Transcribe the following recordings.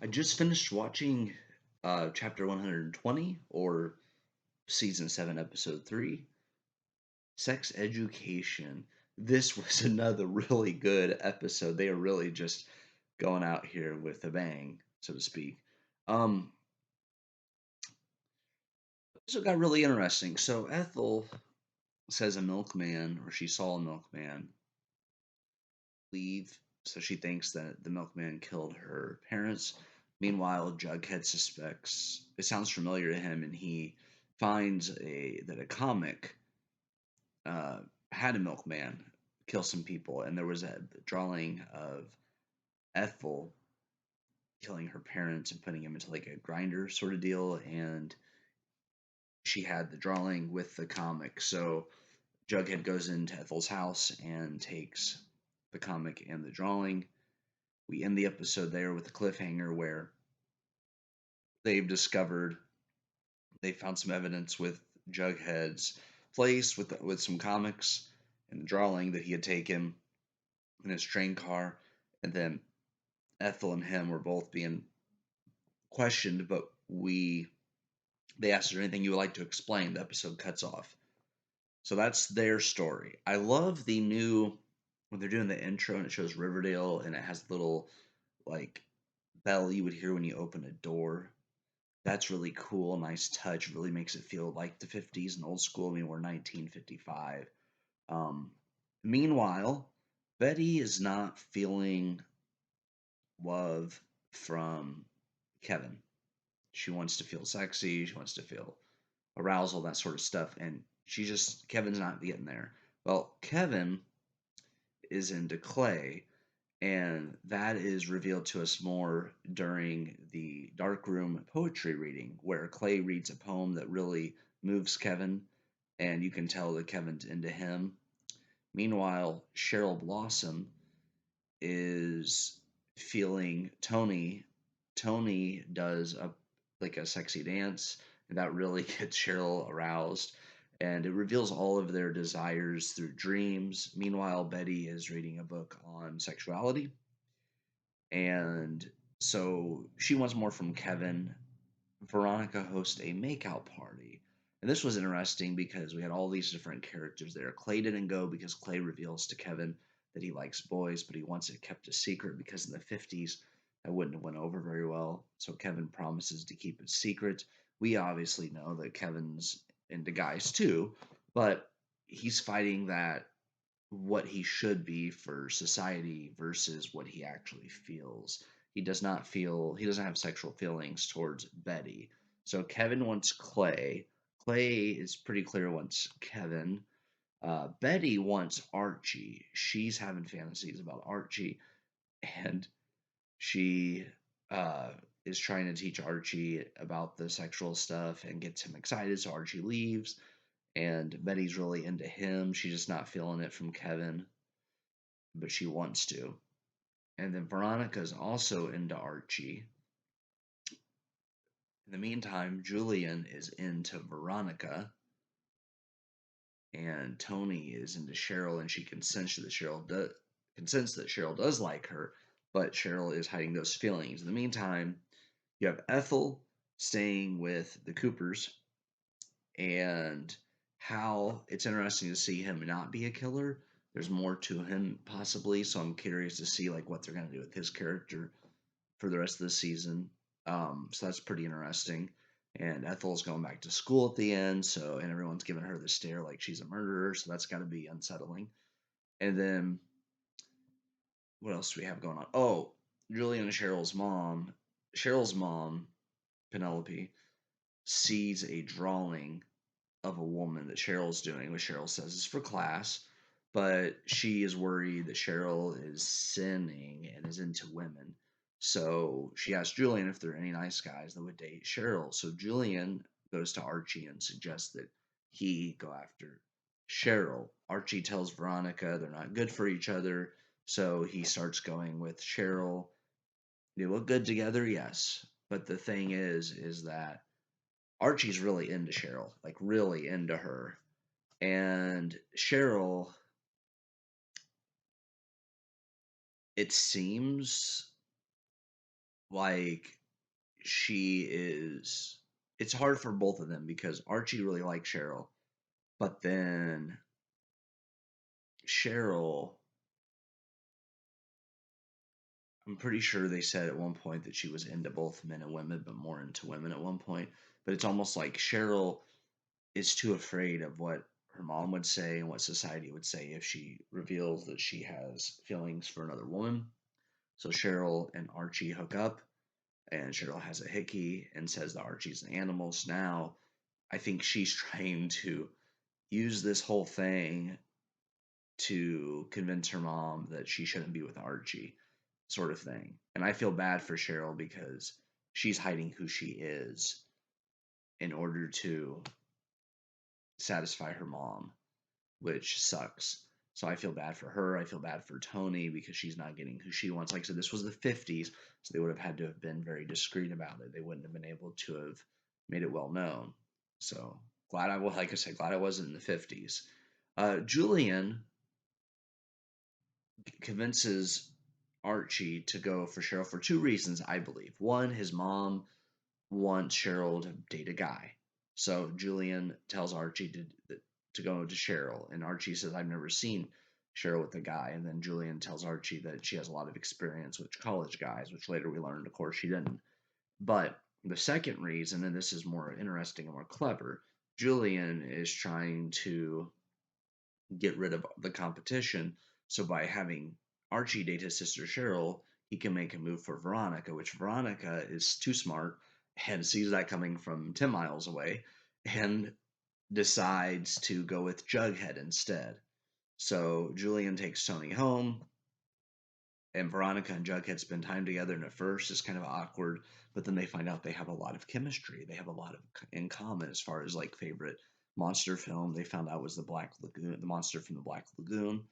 I just finished watching chapter 120 or season 7, episode 3, Sex Education. This was another really good episode. They are really just going out here with a bang, so to speak. Um, so it got really interesting. So Ethel says a milkman, or she saw a milkman leave. So she thinks that the milkman killed her parents. Meanwhile, Jughead suspects it sounds familiar to him, and he finds a comic uh, had a milkman kill some people, and there was a drawing of Ethel killing her parents and putting him into like a grinder sort of deal, and she had the drawing with the comic. So Jughead goes into Ethel's house and takes the comic and the drawing. We end the episode there with a cliffhanger where they've discovered they found some evidence with Jughead's place with some comics and the drawing that he had taken in his train car, and then Ethel and him were both being questioned, but we they asked, "Is there anything you would like to explain?" The episode cuts off. So that's their story. I love the new when they're doing the intro and it shows Riverdale and it has the little like bell you would hear when you open a door. That's really cool, nice touch. Really makes it feel like the 50s and old school. I mean, we're 1955. Um, Meanwhile, Betty is not feeling love from Kevin. She wants to feel sexy. She wants to feel arousal, that sort of stuff. And Kevin's not getting there. Well, Kevin is into Clay, and that is revealed to us more during the dark room poetry reading, where Clay reads a poem that really moves Kevin, and you can tell that Kevin's into him. Meanwhile, Cheryl Blossom is feeling Tony. Tony does a sexy dance, and that really gets Cheryl aroused. And it reveals all of their desires through dreams. Meanwhile, Betty is reading a book on sexuality, and so she wants more from Kevin. Veronica hosts a makeout party. And this was interesting because we had all these different characters there. Clay didn't go because Clay reveals to Kevin that he likes boys, but he wants it kept a secret because in the 50s that wouldn't have went over very well. So Kevin promises to keep it secret. We obviously know that Kevin's into guys too, but he's fighting that what he should be for society versus what he actually feels. He doesn't have sexual feelings towards Betty. So Kevin wants Clay. Clay is pretty clear wants Kevin. Betty wants Archie. She's having fantasies about Archie, and she is trying to teach Archie about the sexual stuff and gets him excited. So Archie leaves, and Betty's really into him. She's just not feeling it from Kevin, but she wants to. And then Veronica's also into Archie. In the meantime, Julian is into Veronica, and Tony is into Cheryl, and she consents that Cheryl does like her, but Cheryl is hiding those feelings. In the meantime, you have Ethel staying with the Coopers, and how it's interesting to see him not be a killer. There's more to him possibly, so I'm curious to see like what they're gonna do with his character for the rest of the season. So that's pretty interesting. And Ethel's going back to school at the end, so and everyone's giving her the stare like she's a murderer, so that's got to be unsettling. And then what else do we have going on? Oh, Julian and Cheryl's mom, Penelope, sees a drawing of a woman that Cheryl's doing, which Cheryl says is for class, but she is worried that Cheryl is sinning and is into women. So she asks Julian if there are any nice guys that would date Cheryl. So Julian goes to Archie and suggests that he go after Cheryl. Archie tells Veronica they're not good for each other, so he starts going with Cheryl. They look good together, yes. But the thing is that Archie's really into Cheryl, like really into her. And Cheryl, it seems like she is. It's hard for both of them because Archie really likes Cheryl, but then Cheryl, I'm pretty sure they said at one point that she was into both men and women, but more into women at one point. But it's almost like Cheryl is too afraid of what her mom would say and what society would say if she reveals that she has feelings for another woman. So Cheryl and Archie hook up, and Cheryl has a hickey and says that Archie's an animal. So now I think she's trying to use this whole thing to convince her mom that she shouldn't be with Archie, sort of thing. And I feel bad for Cheryl because she's hiding who she is in order to satisfy her mom, which sucks. So I feel bad for her. I feel bad for Tony because she's not getting who she wants. Like I said, this was the 50s, so they would have had to have been very discreet about it. They wouldn't have been able to have made it well known. So glad I was, like I said, glad I wasn't in the 50s. Julian convinces Archie to go for Cheryl for two reasons, I believe. One, his mom wants Cheryl to date a guy. So Julian tells Archie to go to Cheryl, and Archie says, "I've never seen Cheryl with a guy." And then Julian tells Archie that she has a lot of experience with college guys, which later we learned, of course, she didn't. But the second reason, and this is more interesting and more clever, Julian is trying to get rid of the competition. So by having Archie date his sister Cheryl, he can make a move for Veronica, which Veronica is too smart and sees that coming from 10 miles away and decides to go with Jughead instead. So Julian takes Tony home, and Veronica and Jughead spend time together. And at first, it's kind of awkward, but then they find out they have a lot of chemistry. They have a lot of in common as far as like favorite monster film. They found out was the Black Lagoon, the monster from the Black Lagoon.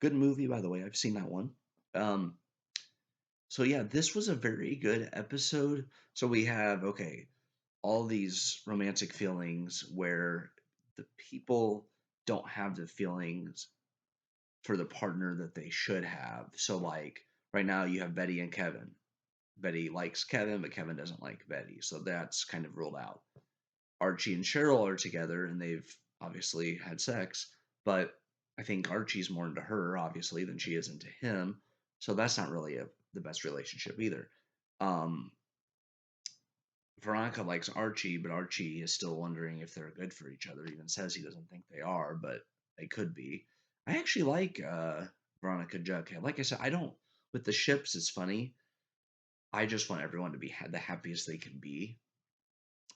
Good movie, by the way. I've seen that one. Um, so yeah, this was a very good episode. So we have all these romantic feelings where the people don't have the feelings for the partner that they should have. So like right now you have Betty and Kevin. Betty likes Kevin, but Kevin doesn't like Betty. So that's kind of ruled out. Archie and Cheryl are together and they've obviously had sex, but I think Archie's more into her, obviously, than she is into him. So that's not really the best relationship either. Um, Veronica likes Archie, but Archie is still wondering if they're good for each other. He even says he doesn't think they are, but they could be. I actually like Veronica Jughead. Like I said, I don't, with the ships, it's funny. I just want everyone to be the happiest they can be.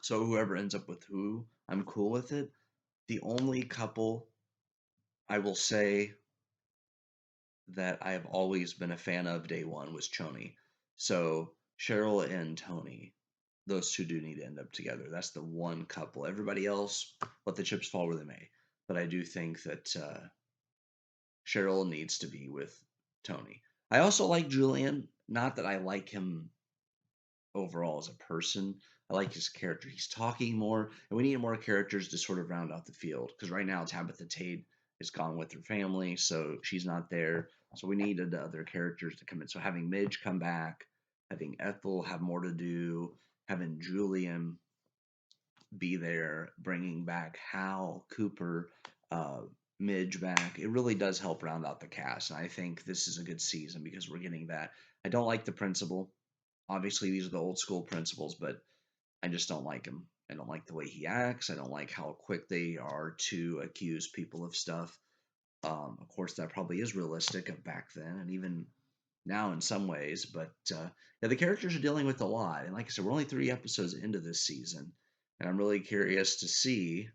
So whoever ends up with who, I'm cool with it. The only couple I will say that I have always been a fan of day one was Choni. So Cheryl and Tony, those two do need to end up together. That's the one couple. Everybody else, let the chips fall where they may. But I do think that Cheryl needs to be with Tony. I also like Julian. Not that I like him overall as a person. I like his character. He's talking more, and we need more characters to sort of round out the field. Because right now, Tabitha Tate is gone with her family, so she's not there. So we needed other characters to come in. So having Midge come back, having Ethel have more to do, having Julian be there, bringing back Hal, Cooper, uh, Midge back, it really does help round out the cast. And I think this is a good season because we're getting that. I don't like the principal. Obviously, these are the old school principles, but I just don't like him. I don't like the way he acts. I don't like how quick they are to accuse people of stuff. Of course, that probably is realistic of back then and even now in some ways. But yeah, the characters are dealing with a lot. And like I said, we're only 3 episodes into this season. And I'm really curious to see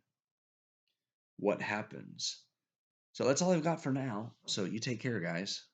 what happens. So that's all I've got for now. So you take care, guys.